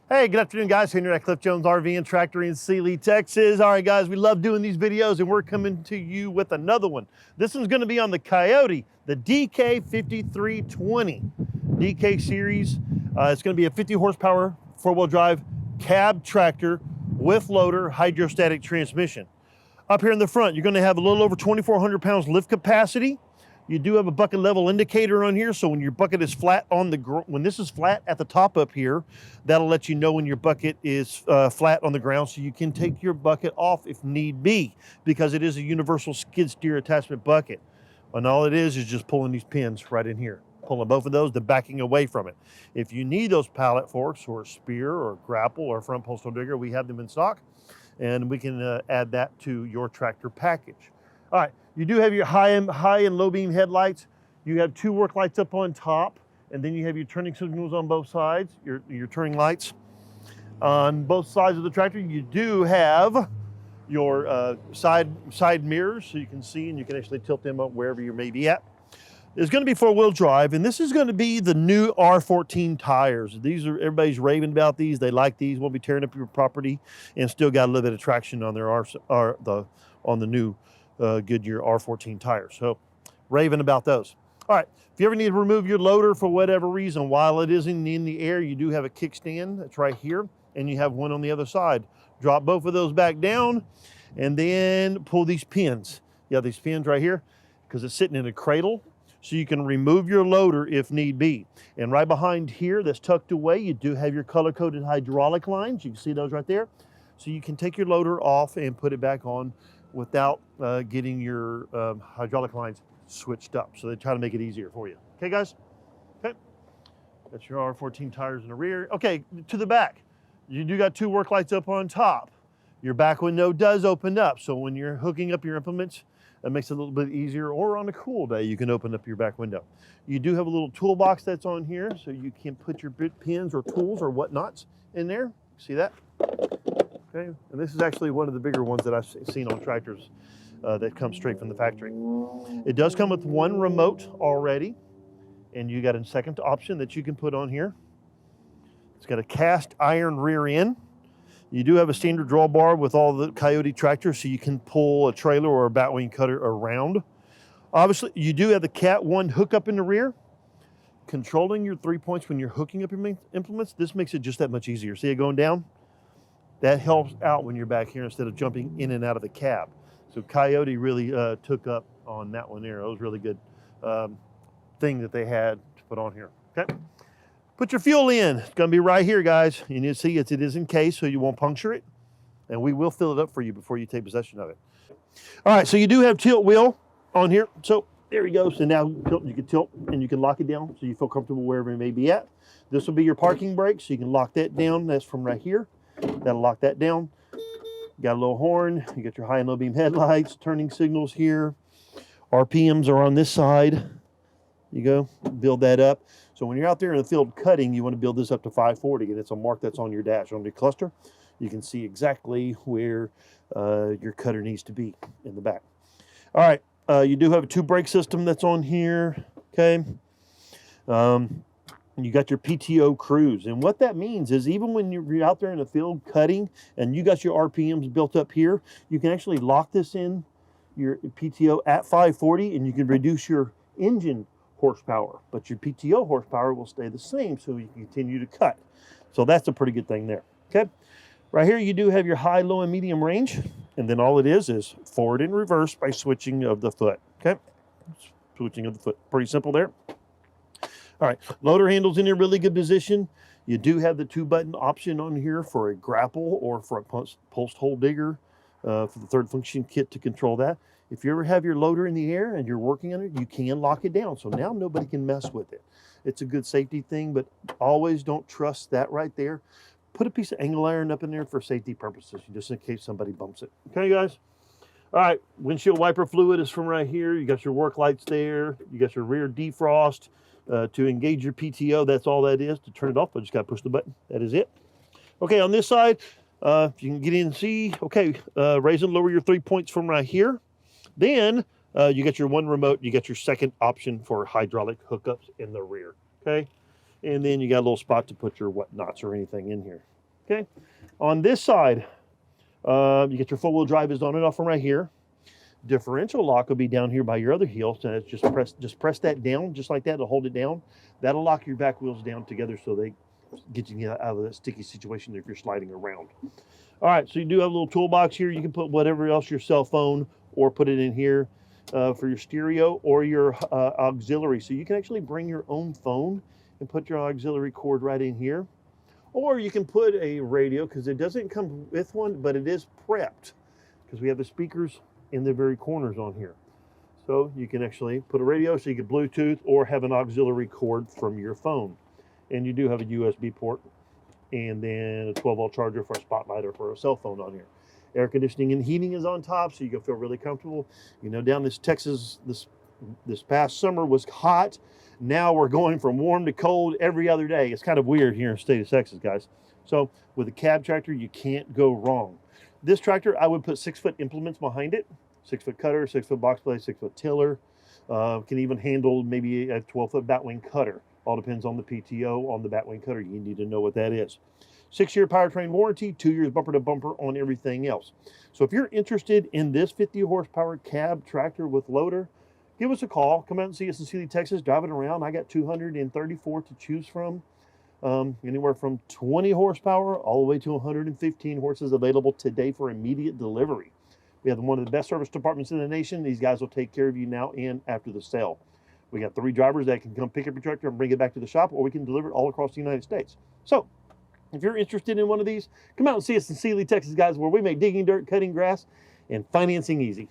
Hey, good afternoon, guys. Here at Cliff Jones RV and Tractor in Sealy, Texas. All right, guys, we love doing these videos, and we're coming to you with another one. This one's going to be on the Kioti, the DK5320 DK series. It's going to be a 50 horsepower four-wheel drive cab tractor with loader hydrostatic transmission. Up here in the front, you're going to have a little over 2,400 pounds lift capacity. You do have a bucket level indicator on here, so when your bucket is flat on the when this is flat at the top up here, that'll let you know when your bucket is flat on the ground, so you can take your bucket off if need be, because it is a universal skid steer attachment bucket. And all it is just pulling these pins right in here. Pulling both of those, then backing away from it. If you need those pallet forks or a spear or a grapple or a front postal digger, we have them in stock, and we can add that to your tractor package. All right, you do have your high and low beam headlights. You have two work lights up on top, and then you have your turning signals on both sides, your turning lights. On both sides of the tractor, you do have your side mirrors, so you can see, and you can actually tilt them up wherever you may be at. It's going to be four-wheel drive, and this is going to be the new R14 tires. These are, everybody's raving about these. They like these. Won't be tearing up your property, and still got a little bit of traction on their on the new Goodyear R14 tires. So raving about those. All right, if you ever need to remove your loader for whatever reason while it isn't in the air, you do have a kickstand that's right here, and you have one on the other side. Drop both of those back down and then pull these pins. You have these pins right here because it's sitting in a cradle, so you can remove your loader if need be. And right behind here that's tucked away, you do have your color-coded hydraulic lines. You can see those right there. So you can take your loader off and put it back on without getting your hydraulic lines switched up. So they try to make it easier for you. Okay, guys? Okay. That's your R14 tires in the rear. Okay, to the back. You do got two work lights up on top. Your back window does open up. So when you're hooking up your implements, that makes it a little bit easier. Or on a cool day, you can open up your back window. You do have a little toolbox that's on here, so you can put your pins or tools or whatnots in there. See that? Okay, and this is actually one of the bigger ones that I've seen on tractors that come straight from the factory. It does come with one remote already, and you got a second option that you can put on here. It's got a cast iron rear end. You do have a standard drawbar with all the Kioti tractors, so you can pull a trailer or a batwing cutter around. Obviously, you do have the Cat 1 hookup in the rear. Controlling your 3 points when you're hooking up your implements, this makes it just that much easier. See it going down? That helps out when you're back here instead of jumping in and out of the cab. So Kioti really took up on that one there. It was a really good thing that they had to put on here. Okay. Put your fuel in. It's going to be right here, guys. You need to see it is encased so you won't puncture it. And we will fill it up for you before you take possession of it. All right, so you do have tilt wheel on here. So there you go. So now you can tilt and you can lock it down so you feel comfortable wherever it may be at. This will be your parking brake, so you can lock that down. That's from right here. That'll lock that down. You got a little horn. You got your high and low beam headlights, turning signals here. RPMs are on this side. You go, build that up. So when you're out there in the field cutting, you want to build this up to 540, and it's a mark that's on your dash, on your cluster. You can see exactly where your cutter needs to be in the back. All right, you do have a two brake system that's on here, okay? You got your PTO cruise, and what that means is even when you're out there in the field cutting and you got your RPMs built up here, you can actually lock this in your PTO at 540, and you can reduce your engine horsepower, but your PTO horsepower will stay the same, so you can continue to cut. So that's a pretty good thing there. Okay, right here you do have your high, low, and medium range, and then all it is forward and reverse by switching of the foot. Okay, switching of the foot, pretty simple there. All right, loader handles in a really good position. You do have the 2-button option on here for a grapple or for a post hole digger for the third function kit to control that. If you ever have your loader in the air and you're working on it, you can lock it down. So now nobody can mess with it. It's a good safety thing, but always don't trust that right there. Put a piece of angle iron up in there for safety purposes, just in case somebody bumps it. Okay, guys? All right, windshield wiper fluid is from right here. You got your work lights there. You got your rear defrost. To engage your PTO, that's all that is. To turn it off, I just got to push the button. That is it. Okay, on this side, if you can get in and see, okay, raise and lower your 3 points from right here. Then you got your one remote. You got your second option for hydraulic hookups in the rear. Okay, And then you got a little spot to put your whatnots or anything in here. Okay. On this side, you get your four-wheel drive is on and off from right here. Differential lock will be down here by your other heel. So it's just press that down just like that to hold it down. That'll lock your back wheels down together so they get you out of that sticky situation if you're sliding around. All right, so you do have a little toolbox here. You can put whatever else, your cell phone, or put it in here for your stereo or your auxiliary. So you can actually bring your own phone and put your auxiliary cord right in here. Or you can put a radio, because it doesn't come with one, but it is prepped, because we have the speakers in the very corners on here. So you can actually put a radio so you can Bluetooth or have an auxiliary cord from your phone. And you do have a USB port and then a 12-volt charger for a spotlight or for a cell phone on here. Air conditioning and heating is on top, so you can feel really comfortable. You know, down this Texas, this past summer was hot. Now we're going from warm to cold every other day. It's kind of weird here in the state of Texas, guys. So with a cab tractor, you can't go wrong. This tractor, I would put 6-foot implements behind it. 6-foot cutter, 6-foot box blade, 6-foot tiller. Can even handle maybe a 12-foot batwing cutter. All depends on the PTO on the batwing cutter. You need to know what that is. 6-year powertrain warranty, 2 years bumper to bumper on everything else. So if you're interested in this 50 horsepower cab tractor with loader, give us a call. Come out and see us in Sealy, Texas. Drive it around. I got 234 to choose from. Anywhere from 20 horsepower all the way to 115 horses available today for immediate delivery. We have one of the best service departments in the nation. These guys will take care of you now and after the sale. We got 3 drivers that can come pick up your tractor and bring it back to the shop, or we can deliver it all across the United States. So if you're interested in one of these, come out and see us in Sealy, Texas, guys, where we make digging dirt, cutting grass, and financing easy.